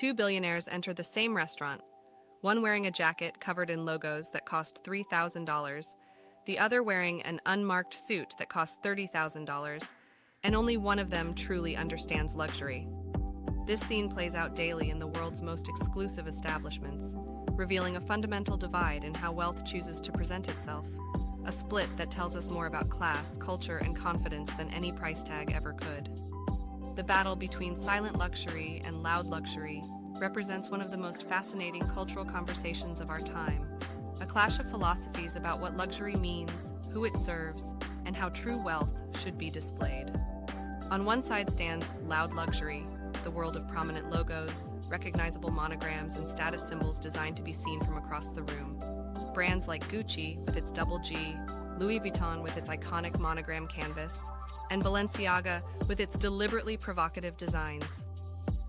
Two billionaires enter the same restaurant, one wearing a jacket covered in logos that cost $3,000, the other wearing an unmarked suit that costs $30,000, and only one of them truly understands luxury. This scene plays out daily in the world's most exclusive establishments, revealing a fundamental divide in how wealth chooses to present itself, a split that tells us more about class, culture, and confidence than any price tag ever could. The battle between silent luxury and loud luxury represents one of the most fascinating cultural conversations of our time, a clash of philosophies about what luxury means, who it serves, and how true wealth should be displayed. On one side stands loud luxury, the world of prominent logos, recognizable monograms, and status symbols designed to be seen from across the room. Brands like Gucci with its double G, Louis Vuitton with its iconic monogram canvas, and Balenciaga with its deliberately provocative designs.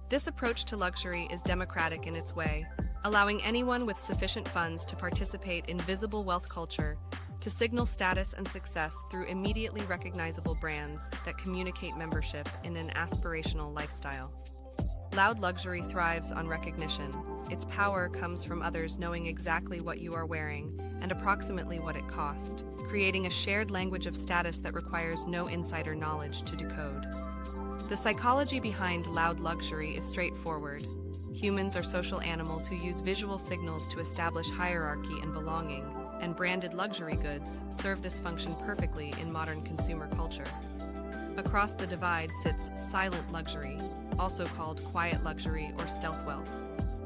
This approach to luxury is democratic in its way, allowing anyone with sufficient funds to participate in visible wealth culture, to signal status and success through immediately recognizable brands that communicate membership in an aspirational lifestyle. Loud luxury thrives on recognition. Its power comes from others knowing exactly what you are wearing and approximately what it cost, creating a shared language of status that requires no insider knowledge to decode. The psychology behind loud luxury is straightforward. Humans are social animals who use visual signals to establish hierarchy and belonging, and branded luxury goods serve this function perfectly in modern consumer culture. Across the divide sits silent luxury, also called quiet luxury or stealth wealth,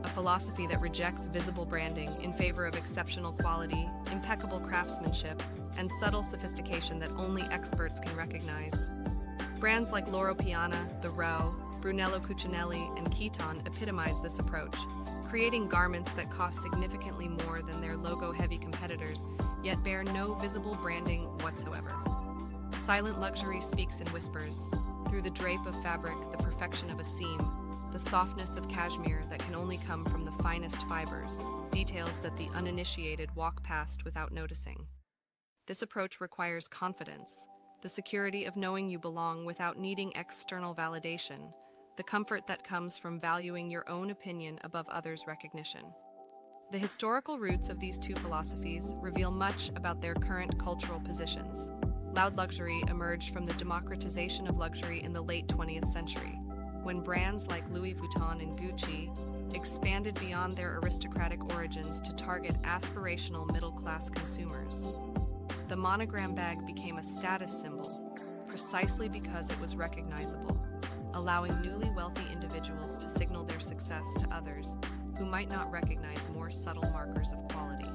a philosophy that rejects visible branding in favor of exceptional quality, impeccable craftsmanship, and subtle sophistication that only experts can recognize. Brands like Loro Piana, The Row, Brunello Cucinelli, and Vuitton epitomize this approach, creating garments that cost significantly more than their logo-heavy competitors, yet bear no visible branding whatsoever. Silent luxury speaks in whispers, through the drape of fabric, the perfection of a seam, the softness of cashmere that can only come from the finest fibers, details that the uninitiated walk past without noticing. This approach requires confidence, the security of knowing you belong without needing external validation, the comfort that comes from valuing your own opinion above others' recognition. The historical roots of these two philosophies reveal much about their current cultural positions. Loud luxury emerged from the democratization of luxury in the late 20th century, when brands like Louis Vuitton and Gucci expanded beyond their aristocratic origins to target aspirational middle-class consumers. The monogram bag became a status symbol, precisely because it was recognizable, allowing newly wealthy individuals to signal their success to others who might not recognize more subtle markers of quality.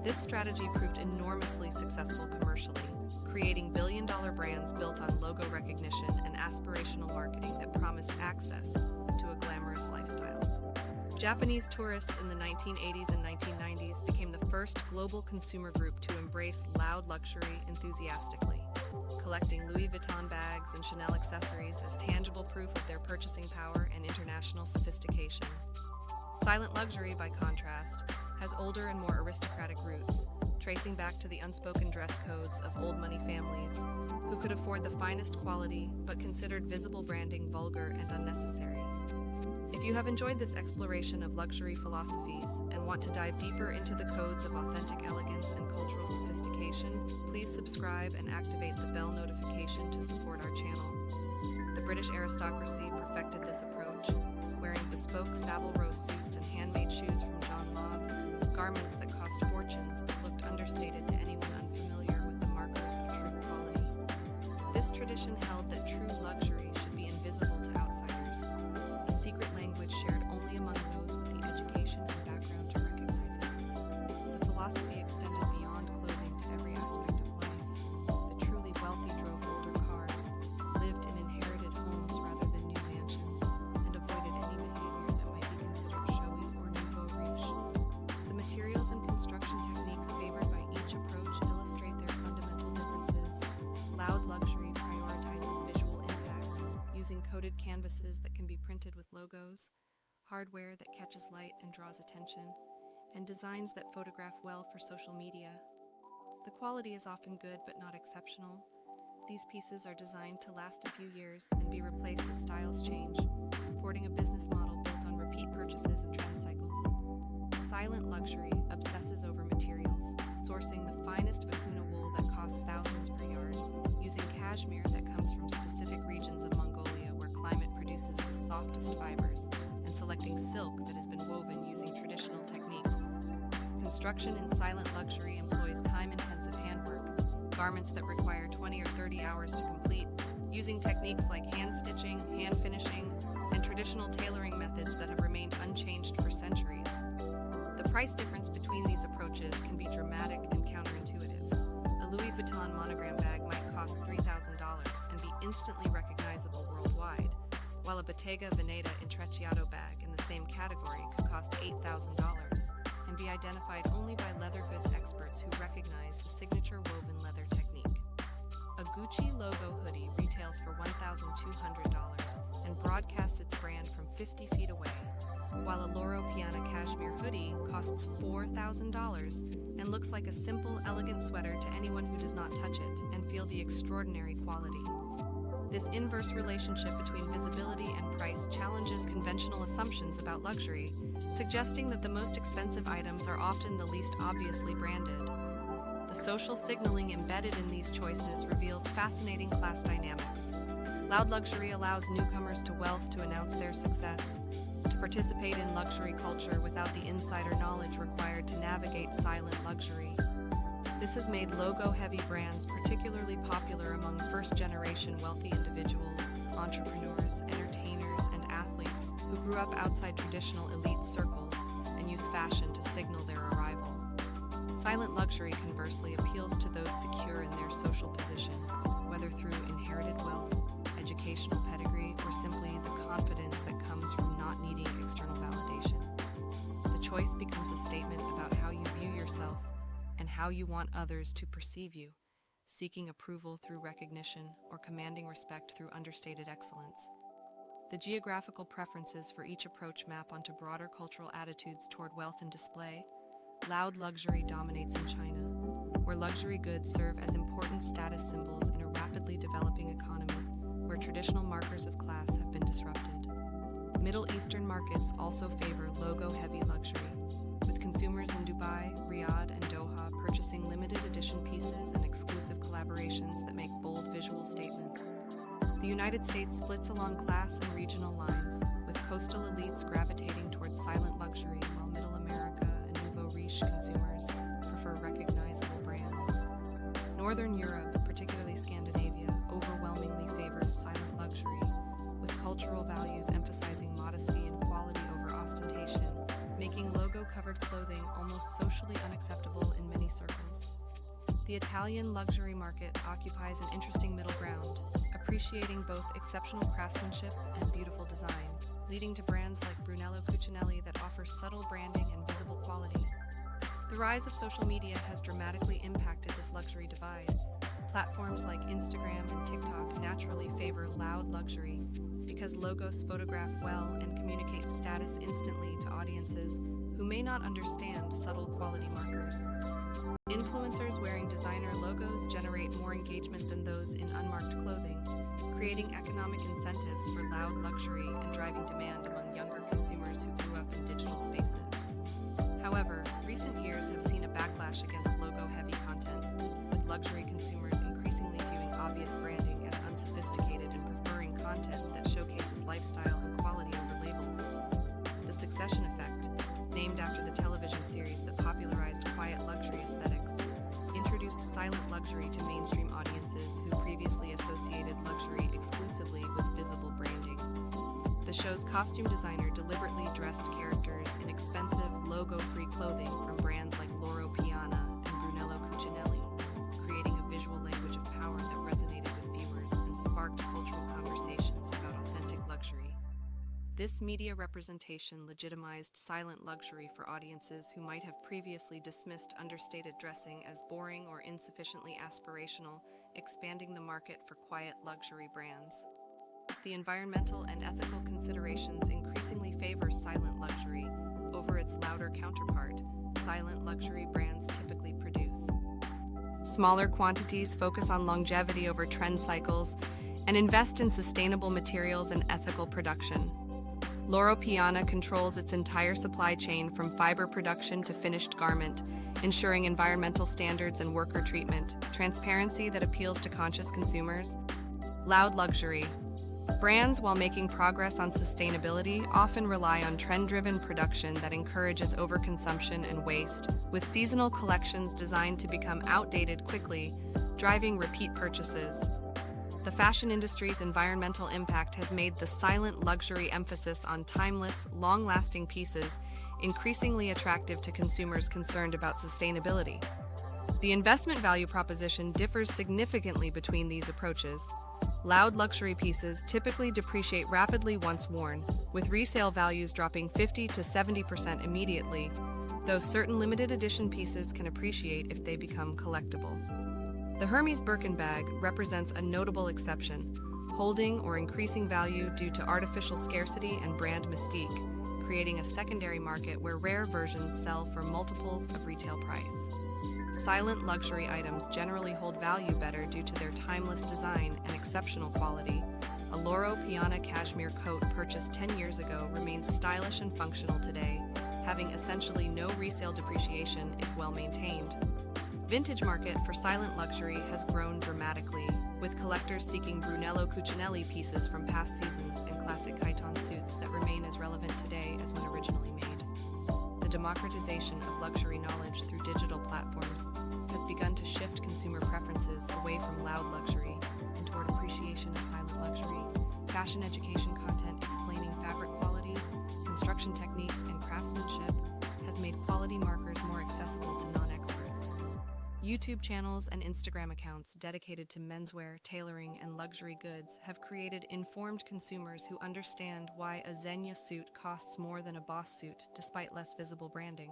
This strategy proved enormously successful commercially, creating billion-dollar brands built on logo recognition and aspirational marketing that promised access to a glamorous lifestyle. Japanese tourists in the 1980s and 1990s became the first global consumer group to embrace loud luxury enthusiastically, collecting Louis Vuitton bags and Chanel accessories as tangible proof of their purchasing power and international sophistication. Silent luxury, by contrast, has older and more aristocratic roots, tracing back to the unspoken dress codes of old money families who could afford the finest quality but considered visible branding vulgar and unnecessary. If you have enjoyed this exploration of luxury philosophies and want to dive deeper into the codes of authentic elegance and cultural sophistication, please subscribe and activate the bell notification to support our channel. The British aristocracy perfected this approach, wearing bespoke sable rose suits and handmade shoes from John Lobb, garments that cost fortunes but looked understated to anyone unfamiliar with the markers of true quality. This tradition held that true luxury should be invisible to outsiders, a secret language shared only among those with the education and background to recognize it. The philosophy extended beyond clothing to every aspect of life. The truly wealthy drove older cars, lived in inherited homes rather than new mansions, and avoided any behavior that might be considered showy or nouveau riche. The materials and construction techniques favored by each approach illustrate their fundamental differences. Loud luxury prioritizes visual impact, using coated canvases that can be printed with logos, hardware that catches light and draws attention, and designs that photograph well for social media. The quality is often good but not exceptional. These pieces are designed to last a few years and be replaced as styles change, supporting a business model built on repeat luxury obsesses over materials, sourcing the finest vicuna wool that costs thousands per yard, using cashmere that comes from specific regions of Mongolia where climate produces the softest fibers, and selecting silk that has been woven using traditional techniques. Construction in silent luxury employs time-intensive handwork, garments that require 20 or 30 hours to complete, using techniques like hand stitching, hand finishing, and traditional tailoring methods that have remained unchanged for centuries. The price difference between these approaches can be dramatic and counterintuitive. A Louis Vuitton monogram bag might cost $3,000 and be instantly recognizable worldwide, while a Bottega Veneta Intrecciato bag in the same category could cost $8,000 and be identified only by leather goods experts who recognize the signature woven leather technique. A Gucci logo hoodie retails for $1,200 and broadcasts its brand from 50 feet away, while a Loro Piana cashmere hoodie costs $4,000 and looks like a simple, elegant sweater to anyone who does not touch it and feel the extraordinary quality. This inverse relationship between visibility and price challenges conventional assumptions about luxury, suggesting that the most expensive items are often the least obviously branded. The social signaling embedded in these choices reveals fascinating class dynamics. Loud luxury allows newcomers to wealth to announce their success, to participate in luxury culture without the insider knowledge required to navigate silent luxury. This has made logo-heavy brands particularly popular among first-generation wealthy individuals, entrepreneurs, entertainers, and athletes who grew up outside traditional elite circles and use fashion to signal their arrival. Silent luxury, conversely, appeals to those secure in their social position, whether through inherited wealth, educational pedigree, or simply the confidence that comes from not needing external validation. The choice becomes a statement about how you view yourself and how you want others to perceive you, seeking approval through recognition or commanding respect through understated excellence. The geographical preferences for each approach map onto broader cultural attitudes toward wealth and display. Loud luxury dominates in China, where luxury goods serve as important status symbols in a rapidly developing economy where traditional markers of class have been disrupted. Middle Eastern markets also favor logo-heavy luxury, with consumers in Dubai, Riyadh, and Doha purchasing limited edition pieces and exclusive collaborations that make bold visual statements. The United States splits along class and regional lines, with coastal elites gravitating towards silent luxury while Middle America and nouveau riche consumers prefer recognizable brands. Northern Europe, particularly Scandinavia, overwhelmingly favors silent luxury, with cultural values emphasizing modesty and quality over ostentation, making logo-covered clothing almost socially unacceptable in many circles. The Italian luxury market occupies an interesting middle ground, appreciating both exceptional craftsmanship and beautiful design, leading to brands like Brunello Cucinelli that offer subtle branding and visible quality. The rise of social media has dramatically impacted this luxury divide. Platforms like Instagram and TikTok naturally favor loud luxury because logos photograph well and communicate status instantly to audiences who may not understand subtle quality markers. Influencers wearing designer logos generate more engagement than those in unmarked clothing, creating economic incentives for loud luxury and driving demand among younger consumers who grew up in digital spaces. However, recent years have seen a backlash against logo-heavy content, with luxury consumers increasingly viewing obvious branding as unsophisticated and preferring content that showcases lifestyle and quality over labels. The Succession effect, named after the television series that popularized quiet luxury aesthetics, introduced silent luxury to mainstream audiences who previously associated luxury exclusively with visible branding. The show's costume designer deliberately dressed characters in expensive, logo-free clothing from brands like Loro Piana and Brunello Cucinelli, creating a visual language of power that resonated with viewers and sparked cultural conversations about authentic luxury. This media representation legitimized silent luxury for audiences who might have previously dismissed understated dressing as boring or insufficiently aspirational, expanding the market for quiet luxury brands. The environmental and ethical considerations increasingly favor silent luxury over its louder counterpart, silent luxury brands typically produce. Smaller quantities focus on longevity over trend cycles and invest in sustainable materials and ethical production. Loro Piana controls its entire supply chain from fiber production to finished garment, ensuring environmental standards and worker treatment, transparency that appeals to conscious consumers. Loud luxury. Brands, while making progress on sustainability, often rely on trend-driven production that encourages overconsumption and waste, with seasonal collections designed to become outdated quickly, driving repeat purchases. The fashion industry's environmental impact has made the silent luxury emphasis on timeless, long-lasting pieces increasingly attractive to consumers concerned about sustainability. The investment value proposition differs significantly between these approaches. Loud luxury pieces typically depreciate rapidly once worn, with resale values dropping 50 to 70% immediately, though certain limited edition pieces can appreciate if they become collectible. The Hermes Birkin bag represents a notable exception, holding or increasing value due to artificial scarcity and brand mystique, creating a secondary market where rare versions sell for multiples of retail price. Silent luxury items generally hold value better due to their timeless design and exceptional quality. A Loro Piana cashmere coat purchased 10 years ago remains stylish and functional today, having essentially no resale depreciation if well maintained. Vintage market for silent luxury has grown dramatically, with collectors seeking Brunello Cucinelli pieces from past seasons and classic Vuitton suits that remain as relevant today as when originally made. The democratization of luxury knowledge through digital platforms has begun to shift consumer preferences away from loud luxury and toward appreciation of silent luxury. Fashion education content explaining fabric quality, construction techniques, and craftsmanship has made quality markers more accessible to non-experts. YouTube channels and Instagram accounts dedicated to menswear, tailoring, and luxury goods have created informed consumers who understand why a Zegna suit costs more than a Boss suit despite less visible branding.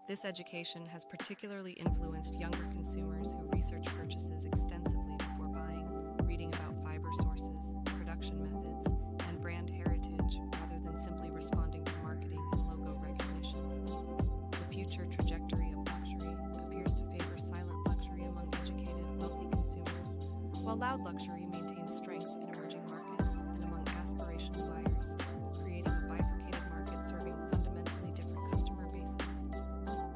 This education has particularly influenced younger consumers who research purchases extensively before buying, reading about fiber sources, production methods, and brand heritage rather than simply responding to marketing and logo recognition. The future trajectory of luxury appears to favor silent luxury among educated, wealthy consumers, while loud luxury maintains strength in emerging markets and among aspirational buyers, creating a bifurcated market serving fundamentally different customer bases.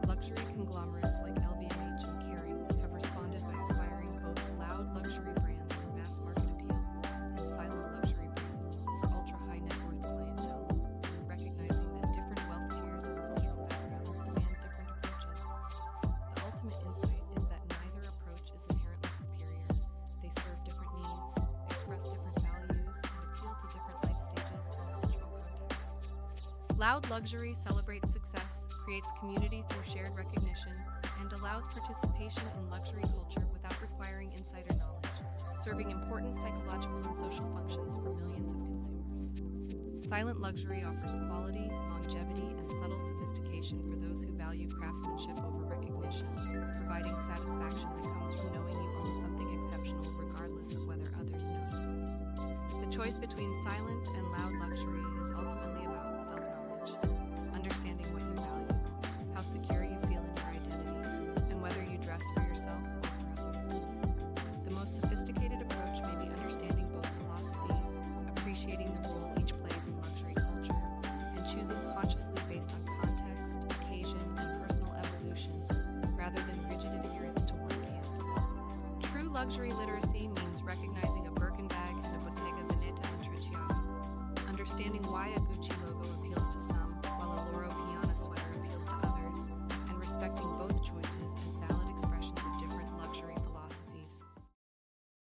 Luxury conglomerates like LVMH and Kering have responded by acquiring both loud luxury brands for mass market appeal and silent luxury brands for ultra-high net worth clientele, recognizing that different wealth tiers and cultural backgrounds demand different approaches. The ultimate insight is that neither approach is inherently superior. They serve different needs, express different values, and appeal to different life stages and cultural contexts. Loud luxury celebrates success, creates community through shared recognition, and allows participation in luxury culture without requiring insider knowledge, serving important psychological and social functions for millions of consumers. Silent luxury offers quality, longevity, and subtle sophistication for those who value craftsmanship over recognition, providing satisfaction that comes from knowing you own something exceptional regardless of whether others notice. The choice between silent and loud luxury is ultimately about self-knowledge, understanding what you value, how secure you feel in your identity, and whether you dress for yourself or for others. The most sophisticated approach may be understanding both philosophies, appreciating the role each plays in luxury culture, and choosing consciously based on context, occasion, and personal evolution, rather than rigid adherence to one camp. True luxury literacy means recognizing a Birkin bag and a Bottega Veneta intrecciato, understanding why a Gucci logo appeals to some while a Loro Piana sweater appeals to others, and respecting both choices